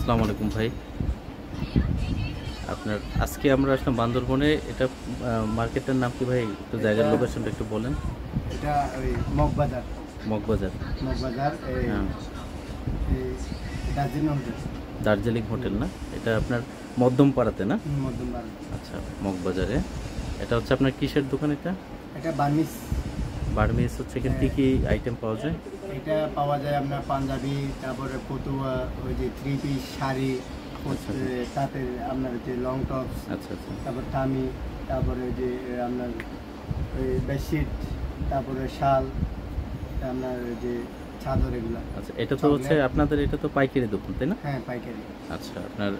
আসসালামু আলাইকুম ভাই। আপনার আজকে আমরা আসলাম বান্দরবনে। এটা মার্কেটের নাম কি ভাই? একটু জায়গার লোকেশনটা একটু বলেন। এটা ওই মগবাজার। মগবাজার। মগবাজার এই হ্যাঁ, এই দার্জিলিং হোটেল। দার্জিলিং হোটেল না? এটা আপনার মধ্যমপাড়াতে না? মধ্যমবাজার। আচ্ছা, মগবাজারে। এটা হচ্ছে আপনার কিসের দোকান এটা? এটা বার্মিস। বার্মিস হচ্ছে এখানে কী কী আইটেম পাওয়া যায়? এটা পাওয়া যায় আপনার পাঞ্জাবি, তারপরে ফতুয়া, ওই যে থ্রি পিস শাড়ি, আচ্ছা। তাঁতের আপনার যে লং টপস, আচ্ছা আচ্ছা তারপর থামি, তারপরে যে আপনার ওই বেডশিট, তারপরে শাল, আপনার যে চাদর এগুলা। আচ্ছা, এটা তো হচ্ছে আপনাদের এটা তো পাইকারি দোকান তাই না? হ্যাঁ, পাইকারি। আচ্ছা, আপনার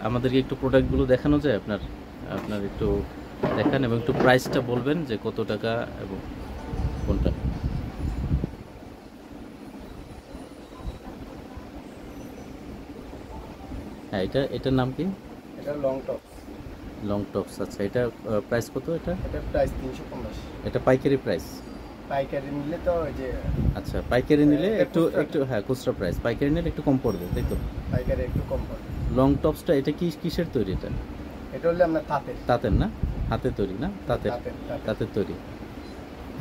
আমাদেরকে একটু প্রোডাক্টগুলো দেখানো যায়? আপনার আপনার একটু দেখান এবং একটু প্রাইসটা বলবেন যে কত টাকা এবং কোনটা। হ্যাঁ, এটার নাম কি? এটা লং টপস। Long tops. আচ্ছা, এটা প্রাইস কত? এটা এটা প্রাইস 350। এটা পাইকারি প্রাইস? পাইকারি নিলে তো ওই যে আচ্ছা, পাইকারি নিলে এটা একটু খুচরা। একটু হ্যাঁ, খুচরা প্রাইস। পাইকারি নিলে একটু কম পড়বে তাই তো? পাইকারি একটু কম পড়ে। লং টপসটা এটা কিসের তৈরি? এটা এটা হলে আপনার তাঁতের। তাঁতের না? হাতে তৈরি না? তাঁতের। তাঁতের তৈরি।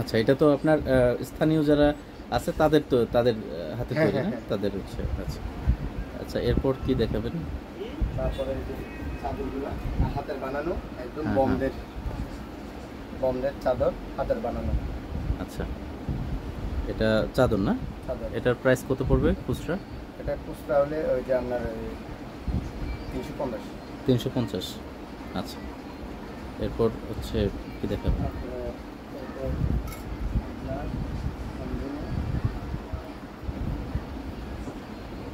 আচ্ছা, এটা তো আপনার স্থানীয় যারা আছে তাদের হাতে হ্যাঁ, তৈরি হ্যাঁ, না? হ্যাঁ। তাদের হচ্ছে। আচ্ছা আচ্ছা, এরপর কি দেখাবেন? তারপরে এই যে চাদরগুলো হাতের বানানো, একদম হ্যাঁ, বোমদের চাদর, হাতের বানানো আচ্ছা, এটা চাদর না? চাদর। এটার প্রাইস কত পড়বে খুচরা? এটা খুচরা হলে ওই যে আপনার 350। 350। আচ্ছা, এরপর হচ্ছে কি দেখাবেন?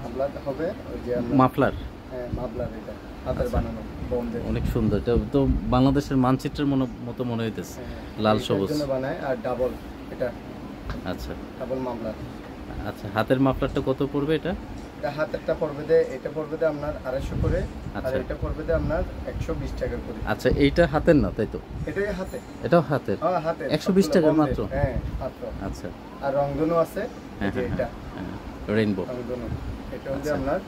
মাফলার হবে ওই যে মাফলার। হ্যাঁ, মাফলার এটা হাতের আচ্ছা। বানানো বোমদের। অনেক সুন্দর। এটা তো বাংলাদেশের মানচিত্রের মতো মনে হইতেছে, লাল সবুজ। জন্য বানায়। আর ডাবল এটা আচ্ছা ডাবল মাফলার। আচ্ছা, হাতের মাফলারটা কত পড়বে এটা? এটা হাতেরটা পড়বে এটা পড়বে আপনার 250 করে। আর আচ্ছা। এটা পড়বে আপনার 120 টাকা করে। আচ্ছা, এইটা হাতের না তাই তো? এটাই হাতে। এটাও হাতের? হ্যাঁ, হাতে 120 টাকা মাত্র? হ্যাঁ, মাত্র। আচ্ছা। আর রংধনু আছে, এই যে এটা রেইনবো। রংধনু। এটা হচ্ছে আচ্ছা। আপনার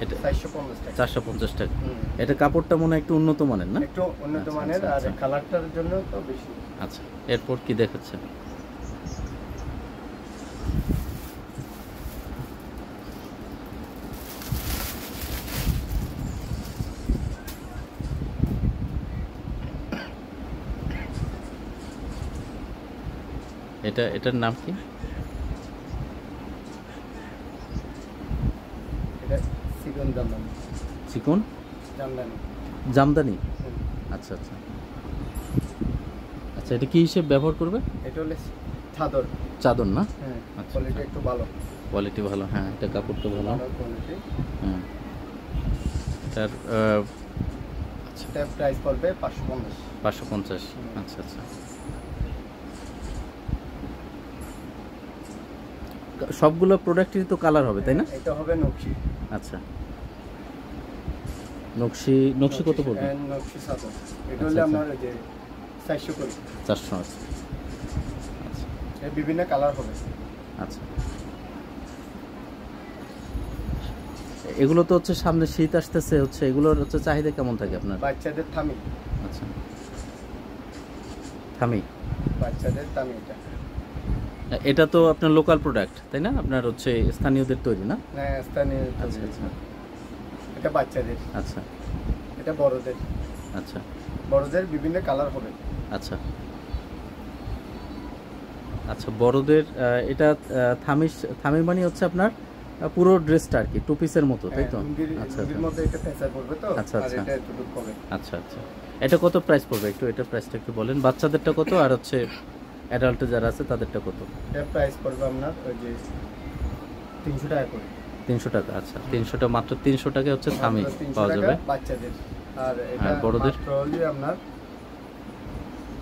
এটা 450 টাকা। 450 টাকা। হুম। এটা কাপড়টা মনে হয় একটু উন্নত মানের না? একটু উন্নত আচ্ছা, মানের। আচ্ছা, আর আচ্ছা। কালারটার জন্য তো বেশি। আচ্ছা, এরপর কি দেখাচ্ছে? এটার নাম কি? এটা চিকন জামদানি। চিকন জামদানি। জামদানি। হুম। আচ্ছা আচ্ছা আচ্ছা, এটা কি হিসেবে ব্যবহার করবে? এটা হলে চাদর। চাদর না? হ্যাঁ, আচ্ছা, কোয়ালিটি একটু ভালো। কোয়ালিটি ভালো। হ্যাঁ, এটা কাপড়টা ভালো। ভালো কোয়ালিটি। হ্যাঁ, এটার আচ্ছা, এটা প্রাইস পড়বে 550। 550। আচ্ছা আচ্ছা, সবগুলো প্রোডাক্টেরই তো কালার হবে তাই না? এটা হবে নকশি। আচ্ছা, নকশি কত পড়বে? নকশি চাদর। এটা আচ্ছা, হলে আচ্ছা। আপনার ওই যে 400 করে। 400। আচ্ছা আচ্ছা এর বিভিন্ন কালার হবে। আচ্ছা, এগুলো তো হচ্ছে সামনে শীত আসতেছে, হচ্ছে এগুলোর হচ্ছে চাহিদা কেমন থাকে আপনার? বাচ্চাদের থামি। আচ্ছা, থামি। বাচ্চাদের থামি এটা। এটা তো আপনার লোকাল প্রোডাক্ট তাই না? আপনার হচ্ছে স্থানীয়দের তৈরি না? হ্যাঁ, স্থানীয় আচ্ছা তৈরি। আচ্ছা এটা বাচ্চাদের। আচ্ছা এটা বড়দের। আচ্ছা বড়দের বিভিন্ন কালার হবে। আচ্ছা আচ্ছা, বড়দের এটা থামি মানে হচ্ছে আপনার পুরো ড্রেসটা আর কি, টু পিসের মতো তাই তো? আচ্ছা লুঙ্গির আচ্ছা মধ্যে এটা ফেসার পড়বে তো। আচ্ছা, আর আচ্ছা। এটা একটু লুক হবে। আচ্ছা আচ্ছা, এটা কত প্রাইস পড়বে? এটার প্রাইসটা একটু বলেন। বাচ্চাদেরটা কত আর হচ্ছে অ্যাডাল্ট যারা আছে তাদেরটা কত? এর প্রাইস পড়বে আপনার ওই যে 300 টাকা করে। 300 টাকা। আচ্ছা, 300টা, মাত্র 300 টাকায় হচ্ছে থামি মাত্র 300 পাওয়া টাকা যাবে। বাচ্চাদের। আর এটা হ্যাঁ, বড়দের? মাত্র হলে আপনার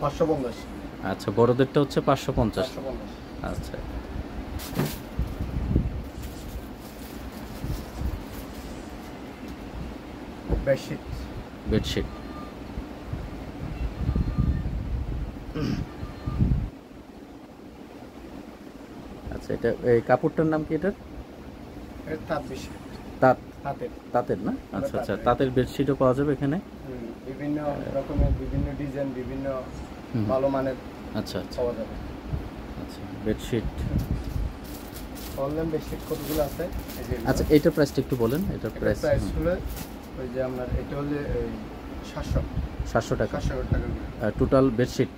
550। আচ্ছা, বড়দেরটা হচ্ছে 550। 550। আচ্ছা, বেডশিট। বেডশিট। আচ্ছা, এটা এই কাপড়টার নাম কি এটার? এটা তাঁত বেশি তাঁত তাঁতের তাঁতের না? আচ্ছা আচ্ছা, তাঁতের। তাঁতের বেডশিটও পাওয়া যাবে এখানে? বিভিন্ন রকমের বিভিন্ন ডিজাইন বিভিন্ন হুম। ভালো মানের আচ্ছা আচ্ছা পাওয়া যাবে। আচ্ছা, বেডশিট। অনলাইন বেডশিট কতগুলো আছে এই যে আচ্ছা, এইটার প্রাইসটা একটু বলেন। এটার প্রাইস প্রাইস হলো ওই যে আপনার এটা হলে 700 700 টাকা 700 টাকা করে। Total bedsheet.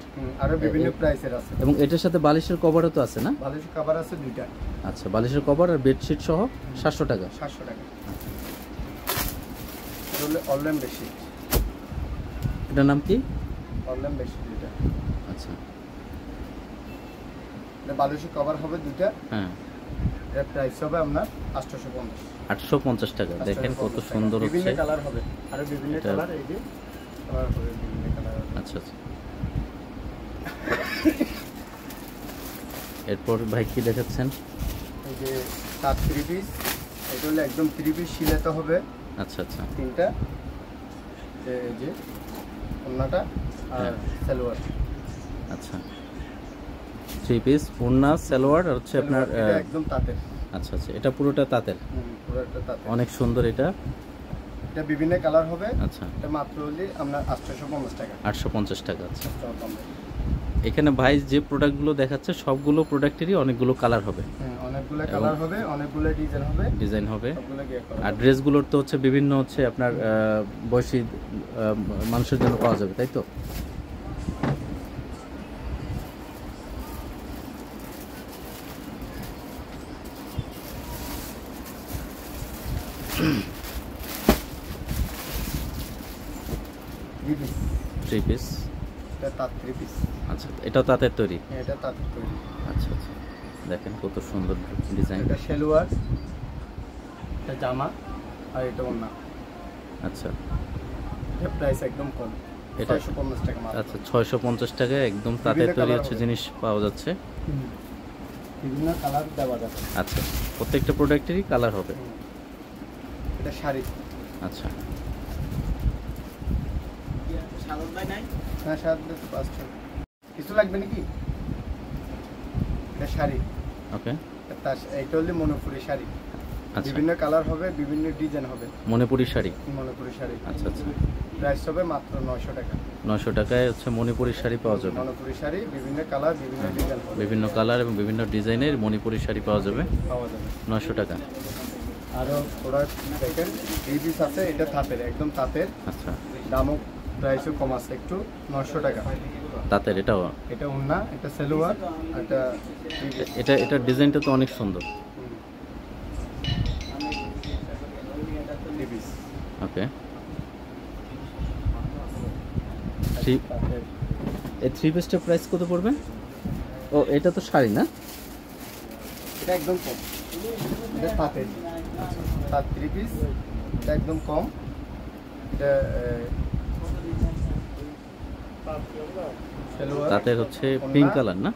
আরো বিভিন্ন প্রাইসের আছে। এবং এটার সাথে বালিশের কভারও তো আছে না? বালিশ কভার আছে দুইটা, আচ্ছা, বালিশের কভার আর বেডশিট সহ 700 টাকা। 700 টাকা। এটা হলো অনলাইন বেডশিট। এটার নাম কি? অনলাইন বেডশিট এটা। আচ্ছা, এটা বালিশের কভার হবে দুইটা। হ্যাঁ, এর প্রাইস হবে আপনার 850 850 টাকা। দেখেন কত সুন্দর বিভিন্ন হচ্ছে। কালার হবে, আরো বিভিন্ন এটা- কালার এই যে কালার হবে, বিভিন্ন কালার হবে। আচ্ছা আচ্ছা, এরপর ভাই কি দেখাচ্ছেন? এই যে তাঁত 3 পিস, এটা হলো একদম 3 পিস সিলাতে হবে আচ্ছা আচ্ছা, তিনটা। এই যে ওন্নাটা আর হ্যাঁ। সালোয়ার। আচ্ছা, 3 পিস ওড়না, সালোয়ার আর হচ্ছে আপনার এটা একদম তাঁতের। আচ্ছা আচ্ছা, এটা পুরোটা তাঁতের। পুরোটা তাঁতের। অনেক সুন্দর এটা। এটা বিভিন্ন কালার হবে। আচ্ছা, এটা মাত্র হলে আপনার 850 টাকা। 850 টাকা। আচ্ছা, 850। এখানে ভাই যে প্রোডাক্টগুলো দেখাচ্ছে সবগুলো প্রোডাক্টেরই অনেকগুলো কালার হবে, অনেকগুলো কালার হবে, অনেকগুলো ডিজাইন হবে, ডিজাইন হবে। সবগুলো গিয়ে করা আর হবে। ড্রেসগুলোর তো হচ্ছে বিভিন্ন হচ্ছে আপনার বয়সী মানুষের জন্য পাওয়া যাবে, তাই তো? Three piece। 3 পিস। এটা তাঁত 3 পিস। আচ্ছা, এটাও তাঁতের তৈরি? এটা তাঁতের তৈরি। আচ্ছা আচ্ছা, দেখেন কত সুন্দর ডিজাইন। এটা সালোয়ার, এটা জামা, আর এটা ওন্না। আচ্ছা, এর প্রাইস একদম কম, এটা 650 টাকা মাত্র। আচ্ছা, 650 টাকায় একদম তাঁতের বিভিন্ন তৈরি colour হচ্ছে হবে। জিনিস পাওয়া যাচ্ছে। বিভিন্ন কালার দেওয়া যাবে। আচ্ছা, প্রত্যেকটা প্রোডাক্টেরই কালার হবে। এটা শাড়ি। আচ্ছা, হ্যাঁ, সাথে 500 কিছু লাগবে নাকি? এটা শাড়ি। ওকে। এটা হলে মণিপুরি শাড়ি। আচ্ছা, বিভিন্ন কালার হবে, বিভিন্ন ডিজাইন হবে। মণিপুরি শাড়ি। মণিপুরি শাড়ি। আচ্ছা আচ্ছা, প্রাইস হবে মাত্র 900 টাকা। 900 টাকায় হচ্ছে মণিপুরি শাড়ি পাওয়া যাবে। মণিপুরি শাড়ি বিভিন্ন কালার, বিভিন্ন ডিজাইন হবে, বিভিন্ন কালার এবং বিভিন্ন ডিজাইনের মণিপুরি শাড়ি পাওয়া যাবে পাওয়া যাবে। 900 টাকা। আরো প্রোডাক্ট দেখেন, 3 পিস আছে, এটা তাঁতের, একদম তাঁতের। আচ্ছা, দামও প্রাইসও কম আছে একটু, 900 টাকা। তাঁতের এটাও। এটা ওন্না, এটা সালোয়ার, এটা 3 পিস। এটার ডিজাইনটা তো অনেক সুন্দর। 3 পিস। ওকে, তাঁতের। এই 3 পিসটার প্রাইস কত পড়বে? ও, এটা তো শাড়ি না? এটা একদম কম, এটা তাঁতের, তাঁত 3 পিস, এটা একদম কম। এটা সালোয়ার, তাঁতের হচ্ছে পিঙ্ক কালার না?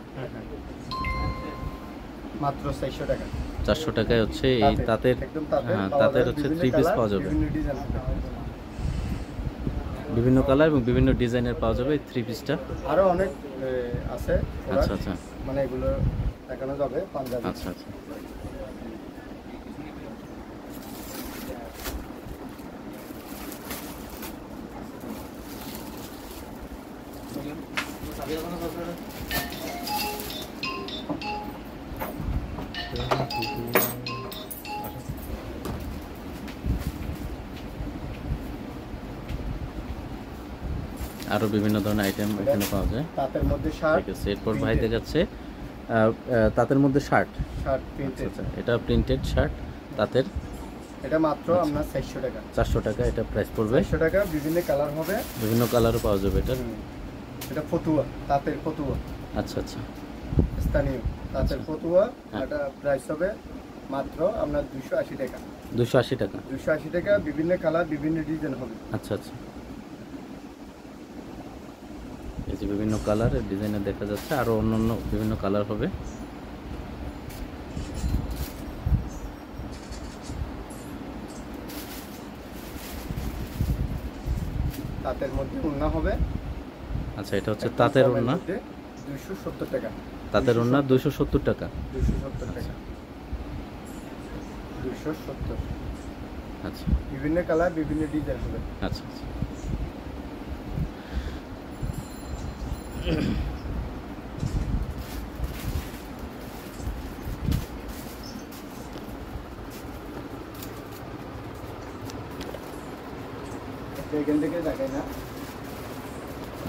মাত্র 400 টাকা। 400 টাকায় হচ্ছে এই তাঁতের। একদম তাঁতের, হ্যাঁ, পাওয়া তাঁতের যাবে, হচ্ছে বিভিন্ন 3 পিস কালার, পাওয়া যাবে। বিভিন্ন ডিজাইন হবে। বিভিন্ন কালার এবং বিভিন্ন ডিজাইনের পাওয়া যাবে এই 3 পিসটা। আরো অনেক আছে আচ্ছা product, আচ্ছা মানে এগুলো দেখানো যাবে পাঞ্জাবি। আচ্ছা আচ্ছা, আরো বিভিন্ন ধরনের আইটেম এখানে পাওয়া যায়। তাঁতের মধ্যে শার্ট, ঠিক আছে, এরপর ভাই দেখাচ্ছে তাঁতের মধ্যে শার্ট। শার্ট আচ্ছা প্রিন্টেড। আচ্ছা, এটা প্রিন্টেড শার্ট তাঁতের। এটা মাত্র আপনার 400 টাকা। 400 টাকা এটা প্রাইস পড়বে। 400 টাকা, বিভিন্ন কালার হবে, বিভিন্ন কালারও পাওয়া যাবে এটা। এটা ফতুয়া, তাঁতের ফতুয়া, আচ্ছা আচ্ছা, স্থানীয় তাঁতের আচ্ছা। ফতুয়া। হ্যাঁ। এটা প্রাইস হবে মাত্র আপনার 280 টাকা। 280 টাকা। 280 টাকা, বিভিন্ন কালার, বিভিন্ন ডিজাইন হবে। আচ্ছা আচ্ছা, এই যে বিভিন্ন কালার ডিজাইনের দেখা যাচ্ছে, আরো অন্যান্য বিভিন্ন কালার হবে। তাঁতের মধ্যে ওন্না হবে। আচ্ছা, এটা হচ্ছে তাঁতের ওড়না। 270 টাকা। তাঁতের ওড়না 270 টাকা। 270 টাকা। 270। আচ্ছা বিভিন্ন কালার, বিভিন্ন ডিজাইন হবে। আচ্ছা আচ্ছা। এখান থেকে দেখাই না।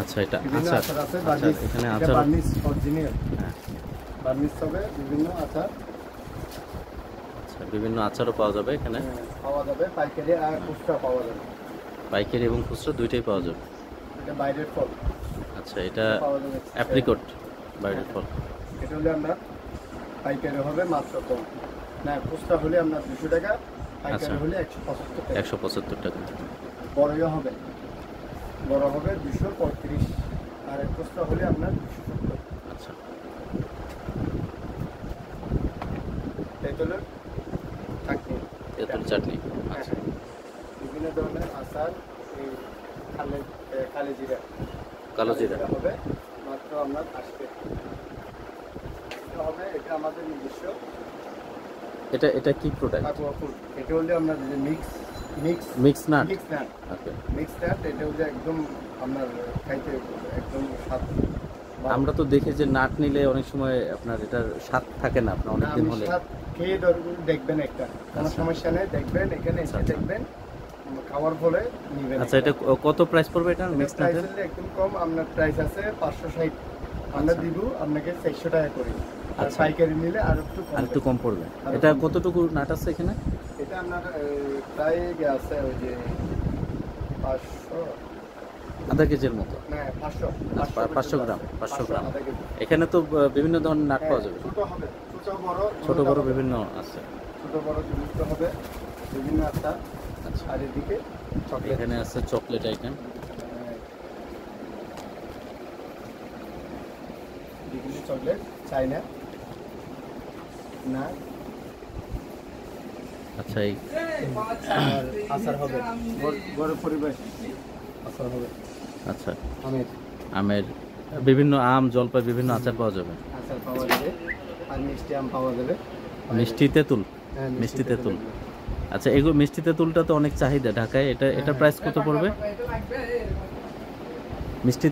আচ্ছা এটা বিভিন্ন আচার, আচার আছে, আচার বার্নিশ। এখানে এটা আচার, বার্নিশ অরিজিনাল। হ্যাঁ বার্নিশ হবে, বিভিন্ন আচার আচ্ছা, বিভিন্ন আচারও পাওয়া যাবে এখানে, পাওয়া যাবে, পাইকারি আর খুচরা পাওয়া যাবে। পাইকারি এবং খুচরা দুইটাই পাওয়া যাবে। এটা বাইরের ফল আচ্ছা এটা পাওয়া যাবে। অ্যাপ্রিকট বাইরের ফল। এটা হলে আমরা পাইকারি হবে মাত্র কম না, খুচরা হলে আপনার 200 টাকা, পাইকারি আচ্ছা। হলে 175 টাকা। 175 টাকা। বড়ও হবে, বড় হবে 235, আর খুচরা হলে আপনার 270। আচ্ছা তেঁতুলের চাটনি, তেঁতুল চাটনি। আচ্ছা বিভিন্ন ধরনের আচার, এই কালো জিরা, কালো জিরা হবে মাত্র আপনার 80 টাকা হবে। এটা আমাদের নিজস্ব এটা এটা কি প্রোডাক্ট? কাকুয়া ফুল। এটা হলে আপনার যে mix mix nut. Nut, okay. Mix nut. এটা হলে একদম আপনার খাইতে একদম স্বাদ। আমরা তো দেখি যে নাট নিলে অনেক সময় আপনার এটার স্বাদ থাকে না, আপনার অনেক দিন হলে। স্বাদ খেয়ে দেখবেন, একটা কোনো আচ্ছা। সমস্যা নেই, দেখবেন এখানে এসে আচ্ছা। দেখবেন, খাওয়ার ফলে নিবেন। আচ্ছা এটা কত প্রাইস পড়বে এটা মিক্স প্রাইস নাটের? একদম কম, আপনার প্রাইস আছে 560। আমরা আচ্ছা। দিব আপনাকে 400 টাকা করে, আর আচ্ছা। পাইকারি নিলে আর একটু কম। আর একটু কম পড়বে। আরো এটা কম। কতটুকু নাট আছে এখানে? এটা আপনার প্রায় আছে ওই যে 500, আধা কেজির মতো, না 500 500 গ্রাম, 500 গ্রাম। আধা কেজি। এখানে তো বিভিন্ন ধরনের নাট পাওয়া যাবে, ছোট হবে, ছোট বড়, ছোট বড় বিভিন্ন আছে। ছোট বড় যুক্ত হবে, বিভিন্ন আচার। আচ্ছা আর এদিকে চকলেট, এখানে আছে চকলেট আইটেম। বিভিন্ন চকলেট, চাইনা না। আচ্ছা এই আর আচার হবে, বড় পরিবেশ আচার হবে। আচ্ছা আমের আমের বিভিন্ন আম, জলপাই বিভিন্ন আচার পাওয়া যাবে। আচার পাওয়া যাবে, আর মিষ্টি আম পাওয়া যাবে। মিষ্টি তেঁতুল, হ্যাঁ, মিষ্টি তেঁতুল। আচ্ছা এগুলো মিষ্টি তেঁতুলটা তো অনেক চাহিদা ঢাকায়, এটা প্রাইস কত পড়বে? মিষ্টি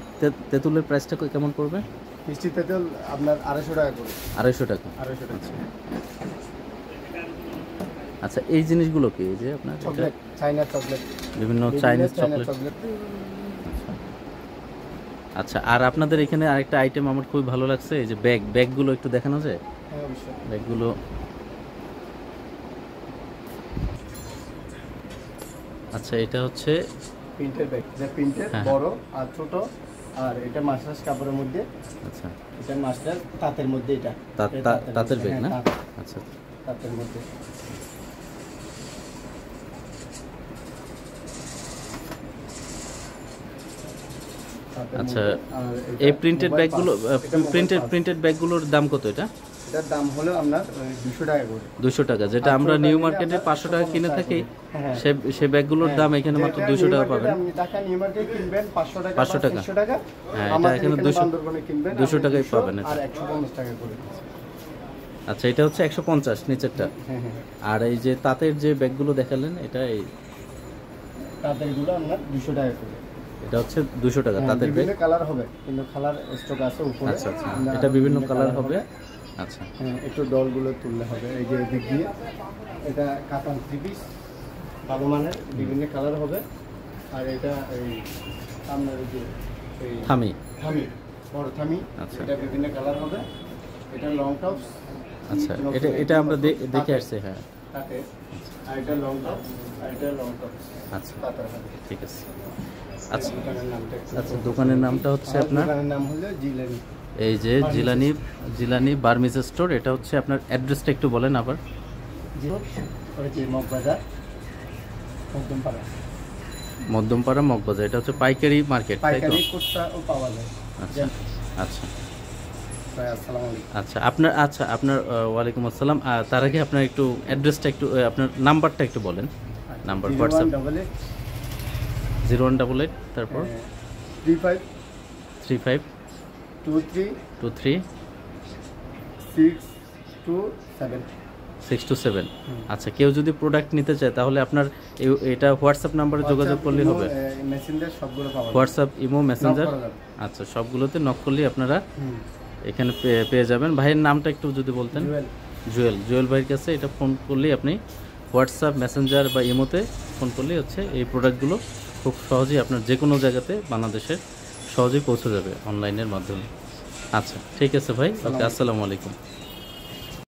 তেঁতুলের প্রাইসটা কেমন পড়বে? মিষ্টি তেঁতুল আপনার 250 টাকা করে। 250 টাকা। 250 টাকা। আচ্ছা এই জিনিসগুলো কি, এই যে আপনার এটা চকলেট, চাইনা চকলেট, বিভিন্ন চাইনিজ চাইনা চকলেট। চকলেট। আচ্ছা আর আপনাদের এখানে আরেকটা আইটেম আমার খুবই ভালো লাগছে, এই যে ব্যাগগুলো একটু দেখানো যায়? হ্যাঁ অবশ্যই। ব্যাগগুলো আচ্ছা এটা হচ্ছে প্রিন্টের ব্যাগ, এটা প্রিন্টের হ্যাঁ। বড় আর ছোট। আর এটা মাস্টার্স কাপড়ের মধ্যে, আচ্ছা এটা মাস্টার তাঁতের মধ্যে। এটা তাঁতের ব্যাগ না? হ্যাঁ, আচ্ছা তাঁতের মধ্যে। তাঁতের আচ্ছা মধ্যে। আর এটা এই প্রিন্টেড মোবাইল ব্যাগগুলো, পাস। এটা মোবাইল পাস। প্রিন্টেড ব্যাগগুলোর দাম কত? এটা এটার দাম হলো আপনার 200 টাকা করে। 200 টাকা, যেটা আমরা 800 নিউ টাকা মার্কেটে নিলে 500 টাকা কিনে আপনার থাকি, 550 হ্যাঁ। সে ব্যাগগুলোর দাম এখানে মাত্র যেটা 200 টাকা নিউ পাবেন। মার্কেটে আপনি ঢাকা নিউ মার্কেটে কিনবেন 500 টাকা, 500 টাকা। 400 টাকা। হ্যাঁ, এটা আমাদের এখানে এখানে 200 বান্দরবনে কিনবেন 200 আপনি টাকায় 200 পাবেন এটা। আর 150 টাকা করে। আচ্ছা এটা হচ্ছে 150 নিচেরটা। হ্যাঁ হ্যাঁ। আর এই যে তাঁতের যে ব্যাগগুলো দেখালেন এটা এই তাঁতের গুলো আপনার 200 টাকা করে। এটা হচ্ছে 200 টাকা হ্যাঁ, তাঁতের ব্যাগ। বিভিন্ন কালার হবে, কিন্তু কালার স্টক আছে উপরে। আচ্ছা আচ্ছা আমরা এটা বিভিন্ন কালার হবে। হবে। আচ্ছা হ্যাঁ, একটু ডলগুলো তুললে হবে, এই যে দিক দিয়ে। এটা কাতান 3 পিস ভালো মানের, বিভিন্ন কালার হবে। আর এটা এই আপনার এই যে এই থামি। থামি, বড় থামি। আচ্ছা। এটা বিভিন্ন কালার হবে। এটা লং টপস। আচ্ছা এটা আমরা দেখে আসছি। হ্যাঁ তাতে আর এটা লং টপস, আর এটা লং টপস। আচ্ছা তাতে হবে। ঠিক আছে। আচ্ছা দোকানের নামটা একটু আচ্ছা দোকানের নামটা হচ্ছে আমার আপনার দোকানের নাম হলো জিলানি। এই যে জিলানি বার্মিজ স্টোর। এটা হচ্ছে আপনার অ্যাড্রেসটা একটু বলেন আবার। মগবাজার, মধ্যমপাড়া। মধ্যমপাড়া মগবাজার। এটা হচ্ছে পাইকারি মার্কেট, তাই তো? পাইকারি খুচরাও পাওয়া যায়। আচ্ছা আচ্ছা ভাই, আসসালামু আলাইকুম। আচ্ছা আপনার ওয়ালাইকুম আসসালাম। তার আগে আপনার একটু অ্যাড্রেসটা একটু আপনার নাম্বারটা একটু বলেন। নাম্বার হোয়াটসঅ্যাপ 0188 তারপর 35 35 23 23 627 6 to 7। আচ্ছা, কেউ যদি প্রোডাক্ট নিতে চায় তাহলে আপনার এটা হোয়াটসঅ্যাপ নাম্বারে যোগাযোগ করলেই হবে? মেসেঞ্জার সবগুলো পাওয়া যাবে। হোয়াটসঅ্যাপ, ইমো, মেসেঞ্জার, করা যাবে। আচ্ছা সবগুলোতে নক করলেই আপনারা এখানে পেয়ে যাবেন। ভাইয়ের নামটা একটু যদি বলতেন। জুয়েল। জুয়েল ভাইয়ের কাছে এটা ফোন করলেই আপনি হোয়াটসঅ্যাপ, মেসেঞ্জার বা ইমোতে ফোন করলেই হচ্ছে এই প্রোডাক্টগুলো খুব সহজেই আপনার যে কোনো জায়গাতে বাংলাদেশের সহজেই পৌঁছে যাবে অনলাইনের মাধ্যমে। আচ্ছা ঠিক আছে ভাই, ওকে, আসসালামু আলাইকুম।